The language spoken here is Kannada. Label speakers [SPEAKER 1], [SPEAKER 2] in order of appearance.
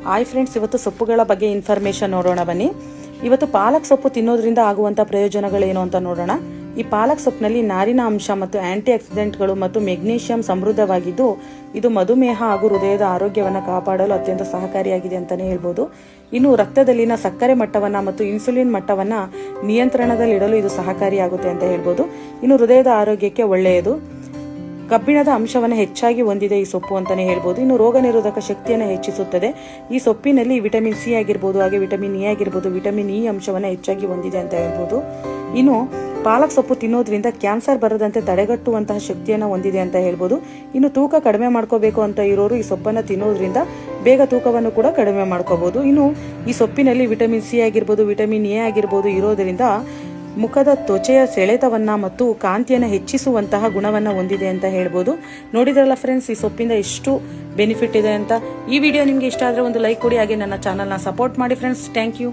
[SPEAKER 1] ಹಾಯ್ ಫ್ರೆಂಡ್ಸ್, ಇವತ್ತು ಸೊಪ್ಪುಗಳ ಬಗ್ಗೆ ಇನ್ಫಾರ್ಮೇಷನ್ ನೋಡೋಣ ಬನ್ನಿ. ಇವತ್ತು ಪಾಲಕ್ ಸೊಪ್ಪು ತಿನ್ನೋದ್ರಿಂದ ಆಗುವಂಥ ಪ್ರಯೋಜನಗಳೇನು ಅಂತ ನೋಡೋಣ. ಈ ಪಾಲಕ್ ಸೊಪ್ಪಿನಲ್ಲಿ ನಾರಿನ ಅಂಶ ಮತ್ತು ಆಂಟಿ ಆಕ್ಸಿಡೆಂಟ್ಗಳು ಮತ್ತು ಮೆಗ್ನೀಷಿಯಂ ಸಮೃದ್ಧವಾಗಿದ್ದು ಇದು ಮಧುಮೇಹ ಹಾಗೂ ಹೃದಯದ ಆರೋಗ್ಯವನ್ನು ಕಾಪಾಡಲು ಅತ್ಯಂತ ಸಹಕಾರಿಯಾಗಿದೆ ಅಂತಲೇ ಹೇಳ್ಬೋದು. ಇನ್ನು ರಕ್ತದಲ್ಲಿನ ಸಕ್ಕರೆ ಮಟ್ಟವನ್ನು ಮತ್ತು ಇನ್ಸುಲಿನ್ ಮಟ್ಟವನ್ನು ನಿಯಂತ್ರಣದಲ್ಲಿಡಲು ಇದು ಸಹಕಾರಿಯಾಗುತ್ತೆ ಅಂತ ಹೇಳ್ಬೋದು. ಇನ್ನು ಹೃದಯದ ಆರೋಗ್ಯಕ್ಕೆ ಒಳ್ಳೆಯದು. ಕಬ್ಬಿಣದ ಅಂಶವನ್ನು ಹೆಚ್ಚಾಗಿ ಹೊಂದಿದೆ ಈ ಸೊಪ್ಪು ಅಂತಾನೆ ಹೇಳ್ಬೋದು. ಇನ್ನು ರೋಗ ನಿರೋಧಕ ಶಕ್ತಿಯನ್ನು ಹೆಚ್ಚಿಸುತ್ತದೆ. ಈ ಸೊಪ್ಪಿನಲ್ಲಿ ವಿಟಮಿನ್ ಸಿ ಆಗಿರ್ಬೋದು, ಹಾಗೆ ವಿಟಮಿನ್ ಎ ಆಗಿರ್ಬೋದು, ವಿಟಮಿನ್ ಇ ಅಂಶವನ್ನು ಹೆಚ್ಚಾಗಿ ಹೊಂದಿದೆ ಅಂತ ಹೇಳ್ಬೋದು. ಇನ್ನು ಪಾಲಕ್ ಸೊಪ್ಪು ತಿನ್ನೋದ್ರಿಂದ ಕ್ಯಾನ್ಸರ್ ಬರದಂತೆ ತಡೆಗಟ್ಟುವಂತಹ ಶಕ್ತಿಯನ್ನು ಹೊಂದಿದೆ ಅಂತ ಹೇಳ್ಬೋದು. ಇನ್ನು ತೂಕ ಕಡಿಮೆ ಮಾಡ್ಕೋಬೇಕು ಅಂತ ಇರೋರು ಈ ಸೊಪ್ಪನ್ನು ತಿನ್ನೋದ್ರಿಂದ ಬೇಗ ತೂಕವನ್ನು ಕೂಡ ಕಡಿಮೆ ಮಾಡ್ಕೋಬಹುದು. ಇನ್ನು ಈ ಸೊಪ್ಪಿನಲ್ಲಿ ವಿಟಮಿನ್ ಸಿ ಆಗಿರ್ಬೋದು, ವಿಟಮಿನ್ ಎ ಆಗಿರ್ಬೋದು ಇರೋದ್ರಿಂದ ಮುಖದ ತ್ವಚೆಯ ಸೆಳೆತವನ್ನ ಮತ್ತು ಕಾಂತಿಯನ್ನು ಹೆಚ್ಚಿಸುವಂತಹ ಗುಣವನ್ನು ಹೊಂದಿದೆ ಅಂತ ಹೇಳ್ಬೋದು. ನೋಡಿದ್ರಲ್ಲ ಫ್ರೆಂಡ್ಸ್, ಈ ಸೊಪ್ಪಿಂದ ಎಷ್ಟು ಬೆನಿಫಿಟ್ ಇದೆ ಅಂತ. ಈ ವಿಡಿಯೋ ನಿಮ್ಗೆ ಇಷ್ಟ ಆದ್ರೆ ಒಂದು ಲೈಕ್ ಕೊಡಿ, ಹಾಗೆ ನನ್ನ ಚಾನಲ್ನ ಸಪೋರ್ಟ್ ಮಾಡಿ ಫ್ರೆಂಡ್ಸ್. Thank you.